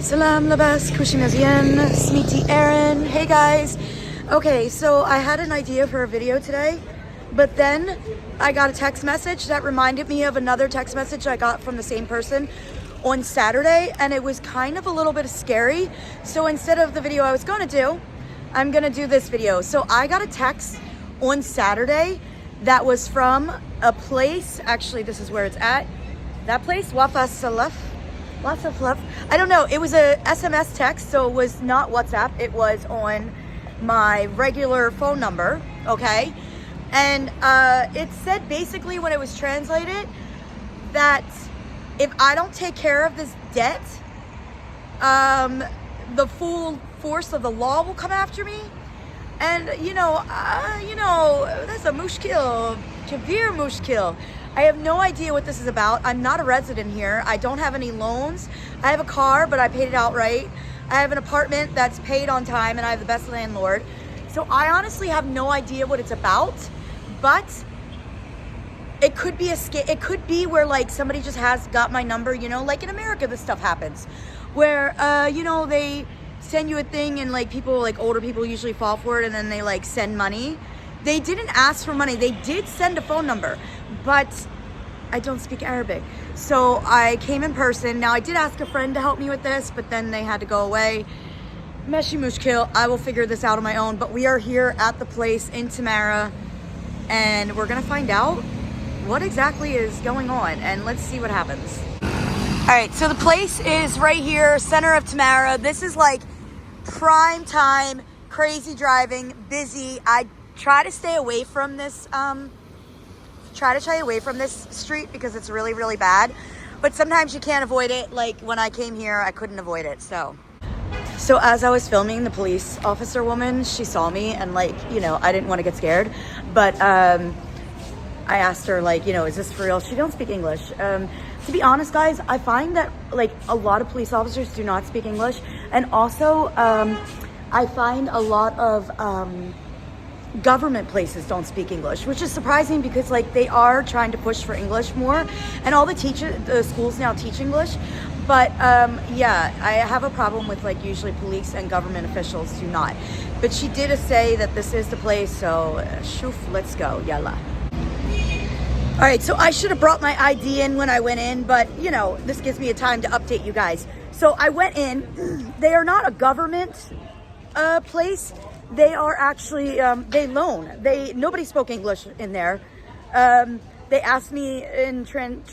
Salam labas, kushimazien, smiti Aaron. Hey guys. Okay, so I had an idea for a video today, but then I got a text message that reminded me of another text message I got from the same person on Saturday, and it was kind of a little bit scary. So instead of the video I was gonna do, I'm gonna do this video. So I got a text on Saturday that was from a place, actually this is where it's at, that place, Wafa Salaf. Lots of love. I don't know. It was a SMS text, so it was not WhatsApp. It was on my regular phone number, okay? And it said basically when it was translated that if I don't take care of this debt, the full force of the law will come after me. And you know, that's a mushkil, kavir mushkil. I have no idea what this is about. I'm not a resident here. I don't have any loans. I have a car, but I paid it outright. I have an apartment that's paid on time, and I have the best landlord. So I honestly have no idea what it's about, but it could be it could be where like somebody just has got my number, you know, like in America this stuff happens, where you know, they send you a thing and like people, like older people usually fall for it, and then they like send money. They didn't ask for money. They did send a phone number, but I don't speak Arabic. So I came in person. Now I did ask a friend to help me with this, but then they had to go away. Meshi mushkil. I will figure this out on my own, but we are here at the place in Tamara, and we're gonna find out what exactly is going on, and let's see what happens. All right, so the place is right here, center of Tamara. This is like prime time, crazy driving, busy. I try to stay away from this street because it's really, really bad. But sometimes you can't avoid it. Like when I came here, I couldn't avoid it. So as I was filming, the police officer woman, she saw me, and like, you know, I didn't want to get scared. But I asked her, like, you know, is this for real? She don't speak English. To be honest, guys, I find that like a lot of police officers do not speak English. And also I find a lot of government places don't speak English, which is surprising because like they are trying to push for English more, and all the schools now teach English. But yeah, I have a problem with like usually police and government officials do not. But she did say that this is the place, so shoof, let's go, yalla. All right, so I should have brought my ID in when I went in, but you know, this gives me a time to update you guys. So I went in. They are not a government place. They are actually, they loan. Nobody spoke English in there. They asked me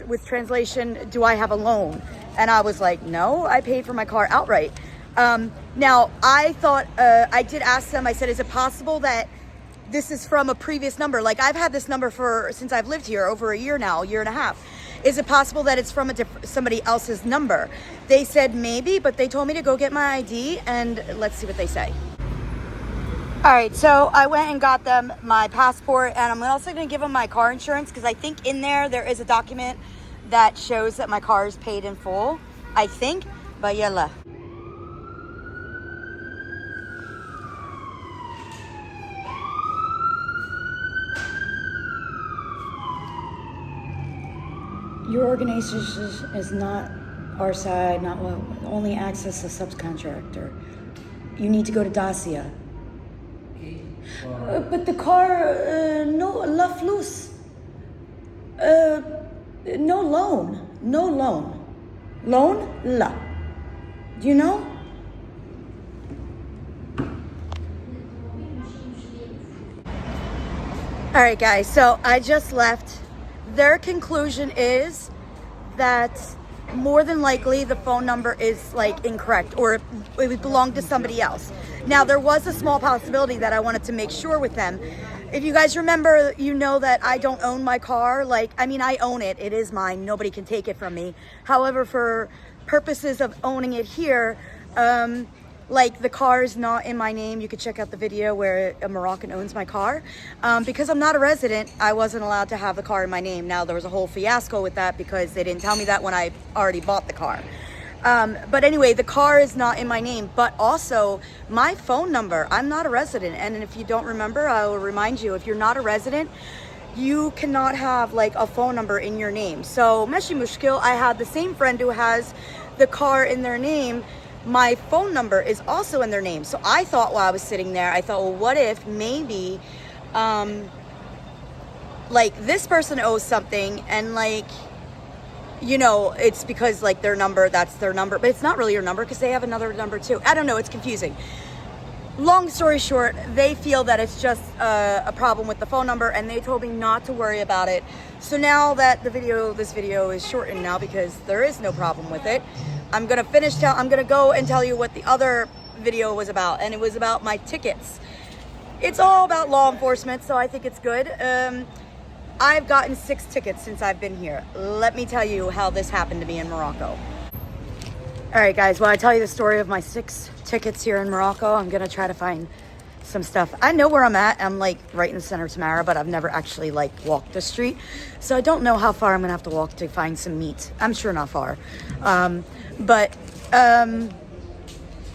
with translation, do I have a loan? And I was like, no, I paid for my car outright. Now, I thought, I did ask them, I said, is it possible that this is from a previous number? Like I've had this number since I've lived here over a year now, a year and a half. Is it possible that it's from somebody else's number? They said maybe, but they told me to go get my ID, and let's see what they say. All right, so I went and got them my passport, and I'm also going to give them my car insurance because I think in there is a document that shows that my car is paid in full, I think, but yalla. Your organization is not our side, not what, only access a subcontractor. You need to go to Dacia. But the car, no, la flus. No loan. Loan? La. Do you know? All right, guys, so I just left. Their conclusion is that more than likely the phone number is like incorrect, or it would belong to somebody else. Now, there was a small possibility that I wanted to make sure with them. If you guys remember, you know that I don't own my car. Like, I mean, I own it. It is mine. Nobody can take it from me. However, for purposes of owning it here, like the car is not in my name. You could check out the video where a Moroccan owns my car. Because I'm not a resident, I wasn't allowed to have the car in my name. Now, there was a whole fiasco with that because they didn't tell me that when I already bought the car. But anyway, the car is not in my name, but also my phone number. I'm not a resident. And if you don't remember, I will remind you, if you're not a resident, you cannot have like a phone number in your name. So Meshi Mushkil, I had the same friend who has the car in their name. my phone number is also in their name. So I thought while I was sitting there, I thought, well, what if maybe like this person owes something, and like, you know, it's because like their number, that's their number, but it's not really your number because they have another number too. I don't know, it's confusing. Long story short, they feel that it's just a problem with the phone number, and they told me not to worry about it. So now that this video is shortened now because there is no problem with it, I'm gonna go and tell you what the other video was about, and it was about my tickets. It's all about law enforcement, so I think it's good. I've gotten 6 tickets since I've been here. Let me tell you how this happened to me in Morocco. All right, guys, well, I tell you the story of my 6 tickets here in Morocco. I'm gonna try to find some stuff. I know where I'm at. I'm like right in the center of Tamara, but I've never actually like walked the street. So I don't know how far I'm gonna have to walk to find some meat. I'm sure not far.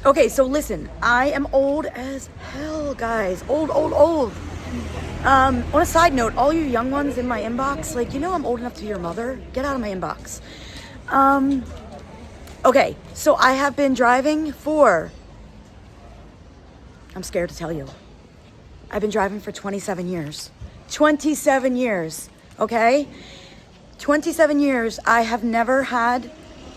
Okay, so listen, I am old as hell, guys. Old. On a side note, all you young ones in my inbox, like, you know I'm old enough to be your mother? Get out of my inbox. Okay, so I have been driving for, I'm scared to tell you, I've been driving for 27 years. 27 years, okay? 27 years, I have never had,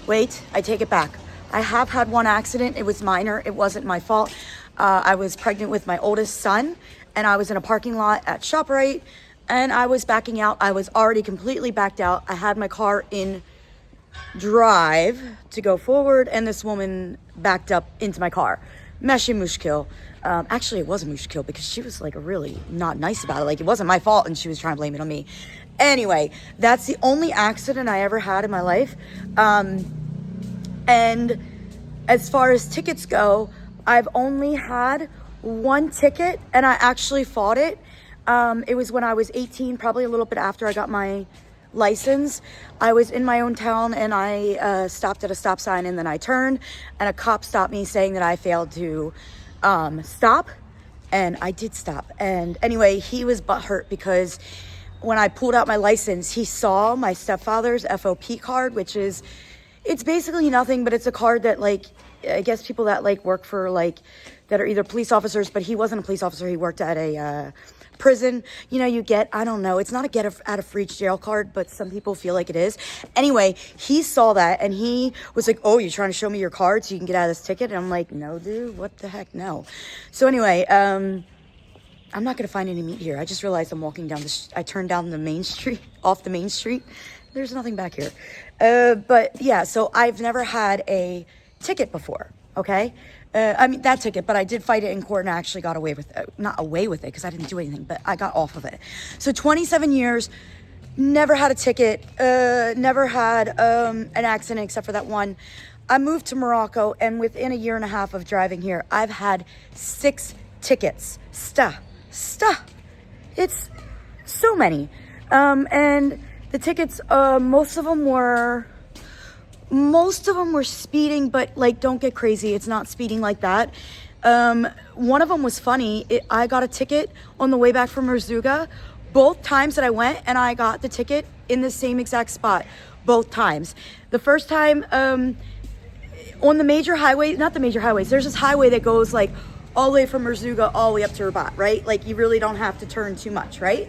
wait, I take it back. I have had one accident. It was minor. It wasn't my fault. I was pregnant with my oldest son, and I was in a parking lot at ShopRite, and I was backing out. I was already completely backed out. I had my car in drive to go forward, and this woman backed up into my car. Meshi mushkil. Actually, it was a mushkil because she was like really not nice about it. Like, it wasn't my fault, and she was trying to blame it on me. Anyway, that's the only accident I ever had in my life. And as far as tickets go, I've only had one ticket, and I actually fought it. It was when I was 18, probably a little bit after I got my license. I was in my own town, and I stopped at a stop sign, and then I turned, and a cop stopped me saying that I failed to stop, and I did stop. And anyway, he was butthurt because when I pulled out my license, he saw my stepfather's FOP card, which is, it's basically nothing, but it's a card that, like, I guess people that like work for, like, that are either police officers, but he wasn't a police officer. He worked at a prison. You know, you get, I don't know, it's not a get out of free jail card, but some people feel like it is. Anyway, he saw that, and he was like, oh, you're trying to show me your card so you can get out of this ticket? And I'm like, no, dude, what the heck, no. So anyway, I'm not going to find any meat here. I just realized I'm walking down I turned down the main street, off the main street. There's nothing back here. But yeah, so I've never had a ticket before, okay? I mean, that ticket, but I did fight it in court, and I actually got away with it. Not away with it, because I didn't do anything, but I got off of it. So 27 years, never had a ticket, never had an accident except for that one. I moved to Morocco, and within a year and a half of driving here, I've had 6 tickets. It's so many. And the tickets, most of them were speeding, but like, don't get crazy. It's not speeding like that. One of them was funny. I got a ticket on the way back from Merzouga. Both times that I went, and I got the ticket in the same exact spot, both times. The first time, on the major highway, not the major highways, there's this highway that goes like all the way from Merzouga all the way up to Rabat, right? Like, you really don't have to turn too much, right?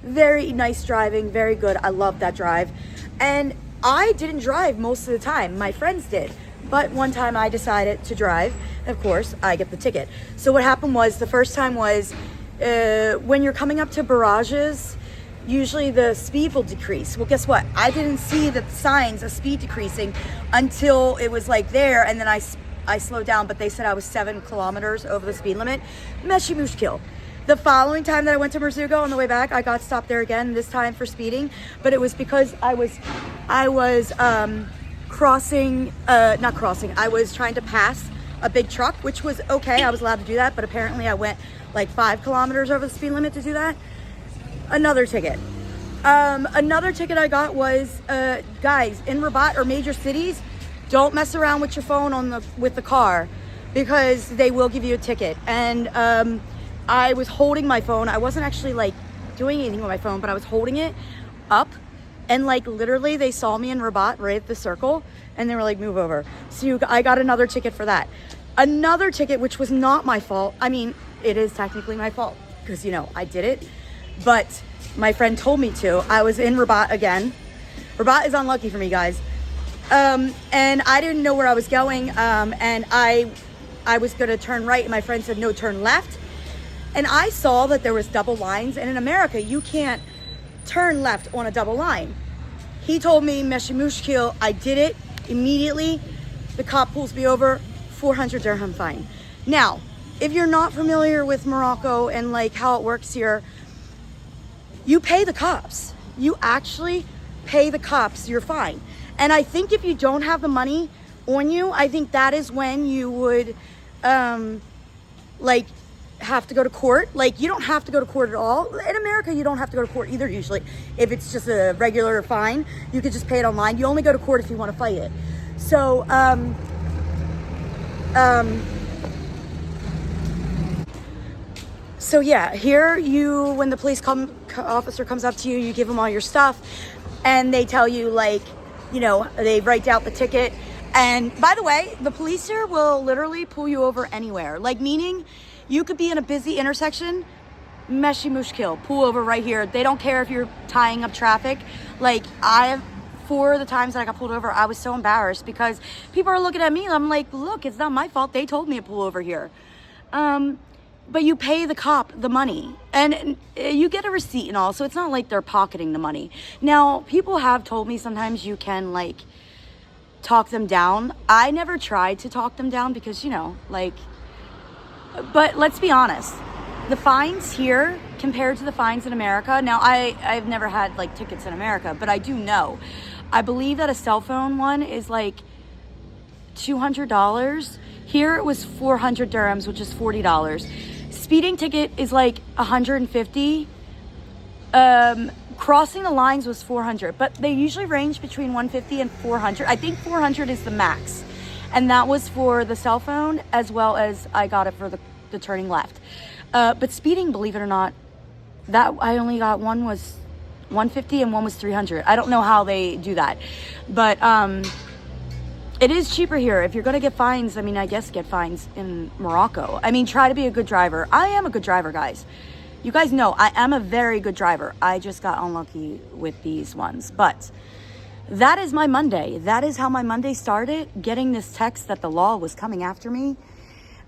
Very nice driving, very good. I love that drive. And I didn't drive most of the time. My friends did. But one time I decided to drive. Of course, I get the ticket. So what happened was, the first time was, when you're coming up to barrages, usually the speed will decrease. Well, guess what? I didn't see the signs of speed decreasing until it was like there, and then I slowed down, but they said I was 7 kilometers over the speed limit. Meshi mushkil. The following time that I went to Merzouga on the way back, I got stopped there again, this time for speeding, but it was because I was I was trying to pass a big truck, which was okay. I was allowed to do that, but apparently I went like 5 kilometers over the speed limit to do that. Another ticket. Another ticket I got was, guys, in Rabat or major cities, don't mess around with your phone with the car, because they will give you a ticket. And I was holding my phone. I wasn't actually like doing anything with my phone, but I was holding it up And like literally they saw me in Rabat right at the circle and they were like, move over. So I got another ticket for that. Another ticket, which was not my fault. I mean, it is technically my fault because, you know, I did it. But my friend told me to. I was in Rabat again. Rabat is unlucky for me, guys. And I didn't know where I was going. And I was going to turn right. And my friend said, no, turn left. And I saw that there was double lines. And in America, you can't turn left on a double line. He told me, Meshi Mushkil, I did it immediately. The cop pulls me over, 400 dirham fine. Now, if you're not familiar with Morocco and like how it works here, you pay the cops. You actually pay the cops your fine. And I think if you don't have the money on you, I think that is when you would like have to go to court. Like, you don't have to go to court at all. In America, you don't have to go to court either usually. If it's just a regular fine, you could just pay it online. You only go to court if you want to fight it. So, so yeah, here when the police officer comes up to you, you give them all your stuff and they tell you, like, you know, they write out the ticket. And by the way, the police here will literally pull you over anywhere. Like, meaning you could be in a busy intersection, Meshi Mushkil, pull over right here. They don't care if you're tying up traffic. Like, for the times that I got pulled over, I was so embarrassed because people are looking at me and I'm like, look, it's not my fault. They told me to pull over here. But you pay the cop the money and you get a receipt and all. So it's not like they're pocketing the money. Now, people have told me sometimes you can like talk them down. I never tried to talk them down because, you know, like, but let's be honest. The fines here compared to the fines in America. Now, I've never had like tickets in America, but I do know. I believe that a cell phone one is like $200. Here it was 400 dirhams, which is $40. Speeding ticket is like 150. Crossing the lines was 400, but they usually range between 150 and 400. I think 400 is the max. And that was for the cell phone as well as I got it for the turning left. But speeding, believe it or not, that I only got one was 150 and one was 300. I don't know how they do that, but it is cheaper here. If you're gonna get fines, I mean, I guess get fines in Morocco. I mean, try to be a good driver. I am a good driver, guys. You guys know I am a very good driver. I just got unlucky with these ones, but that is my Monday. That is how my Monday started, getting this text that the law was coming after me.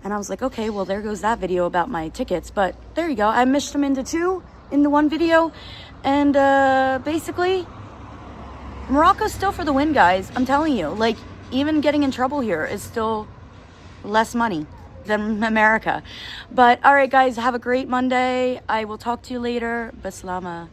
And I was like, okay, well, there goes that video about my tickets. But there you go. I meshed them into one video. And basically, Morocco's still for the win, guys. I'm telling you, like, even getting in trouble here is still less money than America. But all right, guys, have a great Monday. I will talk to you later. Bislama.